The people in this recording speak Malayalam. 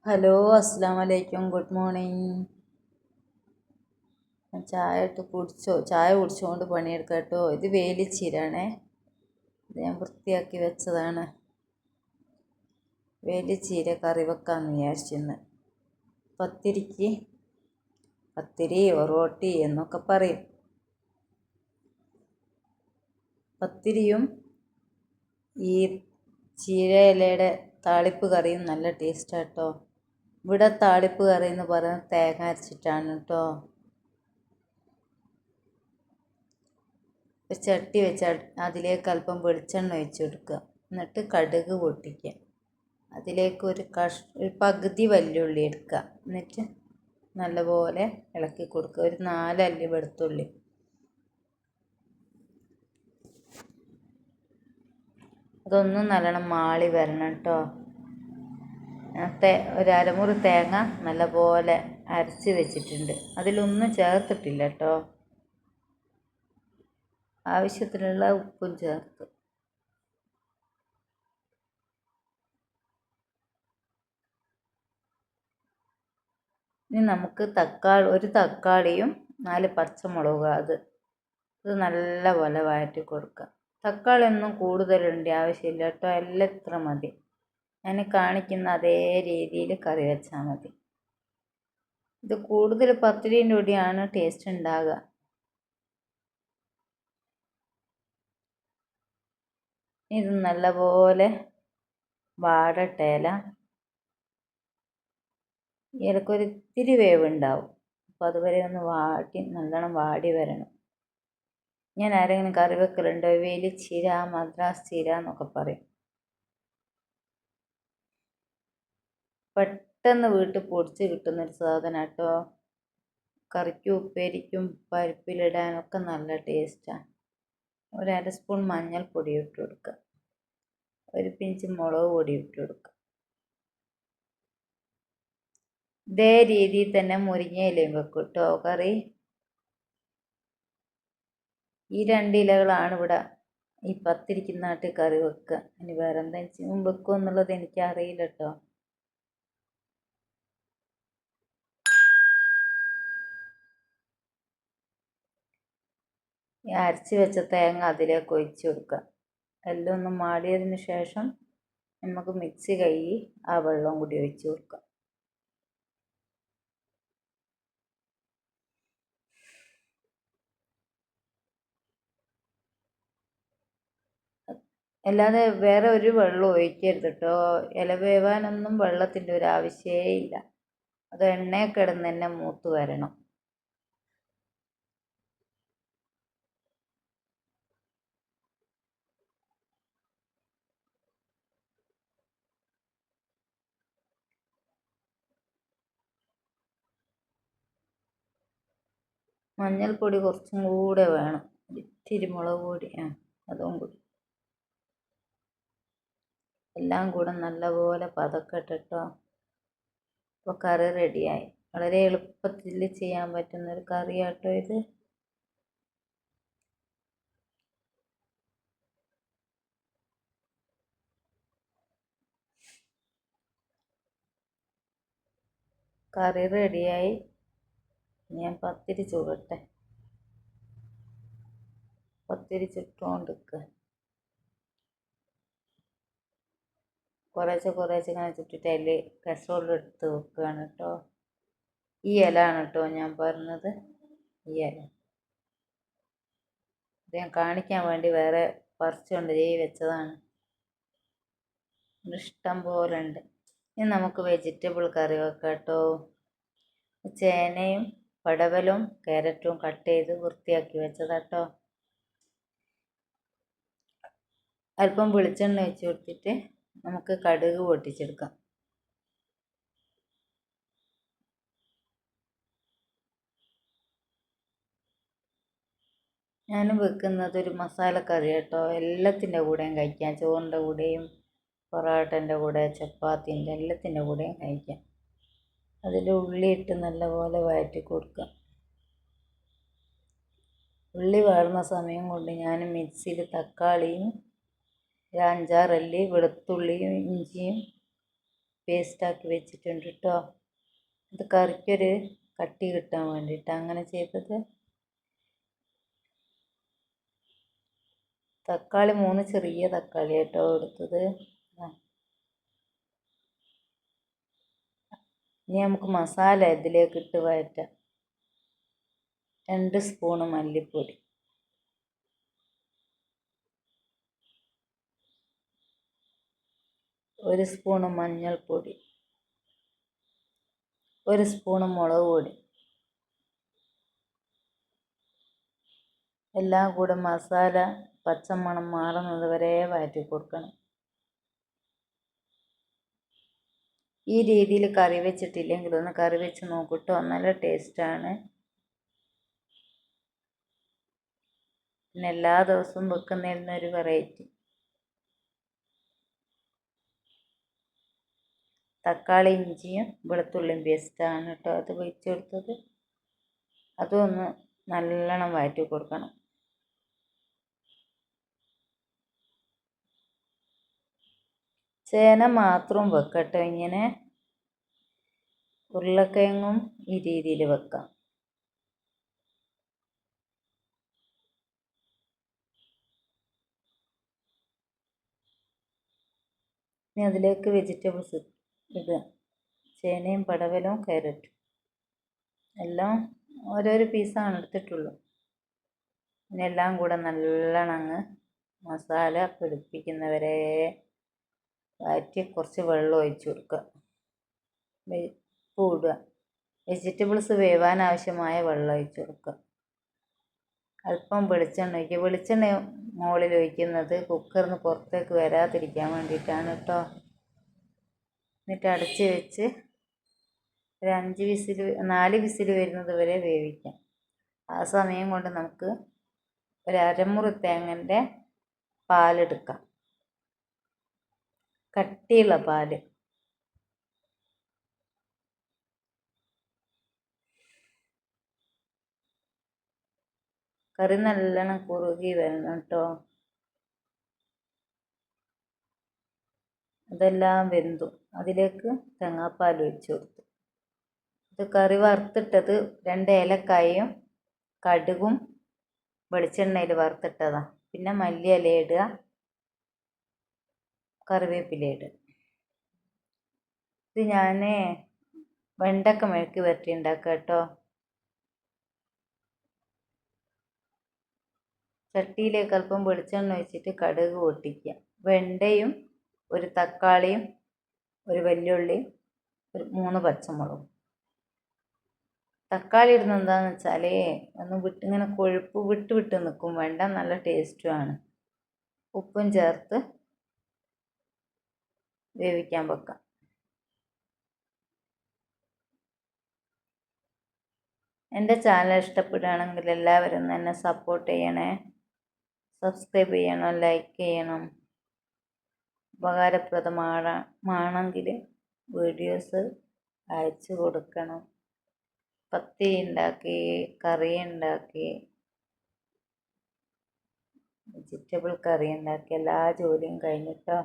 ഹലോ, അസ്സാം വലൈക്കും. Good morning. ചായ കുടിച്ചുകൊണ്ട് പണിയെടുക്കാം കേട്ടോ. ഇത് വേലിച്ചീരാണേ. ഇത് ഞാൻ വൃത്തിയാക്കി വെച്ചതാണ്. വേലിച്ചീര കറി വെക്കാമെന്ന് വിചാരിച്ചിന്ന്. പത്തിരി ഒറോട്ടി എന്നൊക്കെ പറയും. പത്തിരിയും ഈ ചീര ഇലയുടെ താളിപ്പ് കറിയും നല്ല ടേസ്റ്റാട്ടോ. ഇവിടെ താളിപ്പ് കറി എന്ന് പറയുന്നത് തേങ്ങ അരച്ചിട്ടാണ് കേട്ടോ. ഒരു ചട്ടി വെച്ച് അതിലേക്ക് അല്പം വെളിച്ചെണ്ണ ഒഴിച്ച് കൊടുക്കുക. എന്നിട്ട് കടുക് പൊട്ടിക്കുക. അതിലേക്ക് ഒരു പകുതി വല്യുള്ളി എടുക്കുക. എന്നിട്ട് നല്ലപോലെ ഇളക്കി കൊടുക്കുക. ഒരു 4 അല്ലി വെളുത്തുള്ളി. അതൊന്നും നല്ലോണം മാളി വരണം കേട്ടോ. ഒരു അരമുറി തേങ്ങ നല്ലപോലെ അരച്ച് വെച്ചിട്ടുണ്ട്. അതിലൊന്നും ചേർത്തിട്ടില്ല കേട്ടോ. ആവശ്യത്തിനുള്ള ഉപ്പും ചേർത്ത്. ഇനി നമുക്ക് ഒരു തക്കാളിയും 4 പച്ചമുളകും ഇത് നല്ലപോലെ വഴറ്റി കൊടുക്കുക. തക്കാളി ഒന്നും കൂടുതലുണ്ട് ആവശ്യമില്ല കേട്ടോ. എല്ലാം ഇത്ര മതി. ഞാൻ കാണിക്കുന്ന അതേ രീതിയിൽ കറി വെച്ചാൽ മതി. ഇത് കൂടുതൽ പത്തിരീൻ്റെ കൂടിയാണ് ടേസ്റ്റ് ഉണ്ടാകുക. ഇത് നല്ലപോലെ വാടട്ടേല. ഇലക്കൊരു ഇത്തിരി വേവുണ്ടാവും. അപ്പോൾ അതുവരെ ഒന്ന് നല്ലോണം വാടി വരണം. ഞാൻ ആരെങ്കിലും കറി വെക്കലുണ്ടോ? വേലിച്ചീര, മദ്രാസ് ചീര എന്നൊക്കെ പറയും. പെട്ടെന്ന് വീട്ടിൽ പൊടിച്ച് കിട്ടുന്നൊരു സാധനം കേട്ടോ. കറിക്കും ഉപ്പേരിക്കും പരിപ്പിലിടാനൊക്കെ നല്ല ടേസ്റ്റാണ്. ഒരു 1/2 സ്പൂൺ മഞ്ഞൾപ്പൊടി ഇട്ട് കൊടുക്കുക. ഒരു പിഞ്ച് മുളക് പൊടി ഇട്ട് കൊടുക്കുക. ഇതേ രീതിയിൽ തന്നെ മുരിങ്ങയിലയും വെക്കും കേട്ടോ കറി. ഈ 2 ഇലകളാണ് ഇവിടെ ഈ പത്തിരിക്ക് നാട്ടിൽ കറി വെക്കുക. ഇനി വേറെ എന്തെങ്കിലും വെക്കുക എന്നുള്ളത് എനിക്കറിയില്ല കേട്ടോ. ഈ അരച്ച് വെച്ച തേങ്ങ അതിലേക്ക് ഒഴിച്ച് കൊടുക്കുക. എല്ലാം ഒന്ന് മാടിയതിന് ശേഷം നമുക്ക് മിക്സി കഴുകി ആ വെള്ളം കൂടി ഒഴിച്ച് കൊടുക്കുക. അല്ലാതെ വേറെ ഒരു വെള്ളം ഒഴിക്കരുത് കേട്ടോ. ഇല വേവാനൊന്നും വെള്ളത്തിൻ്റെ ഒരു ആവശ്യമേ ഇല്ല. അത് എണ്ണയിൽ കിടന്ന് തന്നെ മൂത്ത് വരണം. മഞ്ഞൾപ്പൊടി കുറച്ചും കൂടെ വേണം. ഇത്തിരി മുളക് പൊടി അതും കൂടി. എല്ലാം കൂടെ നല്ലപോലെ പതക്കട്ടോ. ഇപ്പോൾ കറി റെഡിയായി. വളരെ എളുപ്പത്തിൽ ചെയ്യാൻ പറ്റുന്നൊരു കറിയാട്ടോ ഇത്. കറി റെഡിയായി. ഞാൻ പത്തിരി ചുടട്ടെ. പത്തിരി ചുട്ടുകൊണ്ടിരിക്കുക. കുറേശ്ശെ ഇങ്ങനെ ചുറ്റിട്ട് അതിൽ കസറോളിൽ എടുത്ത് വെക്കുകയാണ് കേട്ടോ. ഈ ഇല ആണ് കേട്ടോ ഞാൻ പറഞ്ഞത്. ഈ ഇല ഇത് ഞാൻ കാണിക്കാൻ വേണ്ടി വേറെ പറിച്ചുകൊണ്ട് വെച്ചതാണ്. ഇഷ്ടം പോലെ ഉണ്ട്. ഇനി നമുക്ക് വെജിറ്റബിൾ കറി വെക്കാം കേട്ടോ. ചേനയും പടവലും ക്യാരറ്റും കട്ട് ചെയ്ത് വൃത്തിയാക്കി വെച്ചതാട്ടോ. അല്പം വെളിച്ചെണ്ണ ഒഴിച്ച് കൊടുത്തിട്ട് നമുക്ക് കടുക് പൊട്ടിച്ചെടുക്കാം. ഞാൻ വെക്കുന്നത് ഒരു മസാലക്കറി കേട്ടോ. എല്ലാത്തിൻ്റെ കൂടെയും കഴിക്കാം. ചോറിൻ്റെ കൂടെയും പൊറോട്ടൻ്റെ കൂടെ, ചപ്പാത്തിൻ്റെ എല്ലാത്തിൻ്റെ കൂടെയും കഴിക്കാം. അതിൽ ഉള്ളിയിട്ട് നല്ലപോലെ വഴറ്റി കൊടുക്കുക. ഉള്ളി വാടുന്ന സമയം കൊണ്ട് ഞാൻ മിക്സിയിൽ തക്കാളിയും 5-6 അല്ലി വെളുത്തുള്ളിയും ഇഞ്ചിയും പേസ്റ്റാക്കി വെച്ചിട്ടുണ്ട് കേട്ടോ. ഇത് കറിക്കൊരു കട്ടി കിട്ടാൻ വേണ്ടിയിട്ട് അങ്ങനെ ചെയ്തത്. തക്കാളി 3 ചെറിയ തക്കാളി കേട്ടോ എടുത്തത്. ഇനി നമുക്ക് മസാല ഇതിലേക്ക് ഇട്ട് വഴറ്റാം. 2 സ്പൂണ് മല്ലിപ്പൊടി, 1 സ്പൂണ് മഞ്ഞൾപ്പൊടി, 1 സ്പൂണ് മുളക് പൊടി, എല്ലാം കൂടെ മസാല പച്ചമണം മാറുന്നത് വരെ വഴറ്റി കൊടുക്കണം. ഈ രീതിയിൽ കറി വെച്ചിട്ടില്ലെങ്കിൽ ഒന്ന് കറി വെച്ച് നോക്കൂട്ടോ, നല്ല ടേസ്റ്റാണ്. പിന്നെ എല്ലാ ദിവസവും വെക്കുന്നതിനൊരു വെറൈറ്റി. തക്കാളി ഇഞ്ചിയും വെളുത്തുള്ളിയും പേസ്റ്റാണ് കേട്ടോ അത് ഒഴിച്ചെടുത്തത്. അതും ഒന്ന് നല്ലോണം വഴറ്റി കൊടുക്കണം. ചേന മാത്രം വെക്കട്ടോ ഇങ്ങനെ. ഉരുളക്കിഴങ്ങും ഈ രീതിയിൽ വെക്കാം. ഇനി അതിലേക്ക് വെജിറ്റബിൾസ് ഇടുക. ചേനയും പടവലവും ക്യാരറ്റും എല്ലാം ഓരോരോ പീസാണ് എടുത്തിട്ടുള്ളൂ. പിന്നെ എല്ലാം കൂടെ നല്ലോണം അങ്ങ് മസാല പിടിപ്പിക്കുന്നവരെ വഴറ്റി കുറച്ച് വെള്ളം ഒഴിച്ച് കൊടുക്കുക. ഉപ്പ് ഇടുക. വെജിറ്റബിൾസ് വേവാൻ ആവശ്യമായ വെള്ളം ഒഴിച്ച് കൊടുക്കുക. അല്പം വെളിച്ചെണ്ണ ഒഴിക്കുക. വെളിച്ചെണ്ണ മുകളിൽ ഒഴിക്കുന്നത് കുക്കറിന് പുറത്തേക്ക് വരാതിരിക്കാൻ വേണ്ടിയിട്ടാണ് കേട്ടോ. എന്നിട്ട് അടച്ച് വെച്ച് ഒരു 4 വിസിൽ വരുന്നത് വരെ വേവിക്കാം. ആ സമയം കൊണ്ട് നമുക്ക് ഒരു അരമുറി തേങ്ങൻ്റെ പാലെടുക്കാം. കട്ടിയുള്ള പാല്. കറി നല്ലോണം കുറുകി വരണം കേട്ടോ. അതെല്ലാം വെന്തു. അതിലേക്ക് തേങ്ങാപ്പാൽ ഒഴിച്ച് കൊടുത്തു. ഇത് കറി വറുത്തിട്ടത് 2 ഏലക്കായും കടുകും വെളിച്ചെണ്ണയിൽ വറുത്തിട്ടതാണ്. പിന്നെ മല്ലിയില ഇടുക, കറിവേപ്പില ഇടുക. ഇത് ഞാൻ വെണ്ടക്ക മെഴുക്ക് വരട്ടി ഉണ്ടാക്കുക കേട്ടോ. ചട്ടിയിലേക്ക് അല്പം വെളിച്ചെണ്ണ ഒഴിച്ചിട്ട് കടുക് പൊട്ടിക്കുക. വെണ്ടയും 1 തക്കാളിയും 1 വെല്ലുള്ളിയും 3 പച്ചമുളകും. തക്കാളി ഇടുന്നത് എന്താണെന്ന് വെച്ചാൽ ഒന്ന് ഇങ്ങനെ കൊഴുപ്പ് വിട്ട് നിൽക്കും. വെണ്ട നല്ല ടേസ്റ്റുമാണ്. ഉപ്പും ചേർത്ത് വേവിക്കാൻ വെക്കാം. എൻ്റെ ചാനൽ ഇഷ്ടപ്പെടുകയാണെങ്കിൽ എല്ലാവരും എന്നെ സപ്പോർട്ട് ചെയ്യണേ. സബ്സ്ക്രൈബ് ചെയ്യണം, ലൈക്ക് ചെയ്യണം. ഉപകാരപ്രദമാണെങ്കിൽ വീഡിയോസ് അയച്ചു കൊടുക്കണം. പത്തിരി ഉണ്ടാക്കി, കറി ഉണ്ടാക്കി, വെജിറ്റബിൾ കറി ഉണ്ടാക്കി, എല്ലാ ജോലിയും കഴിഞ്ഞിട്ടോ.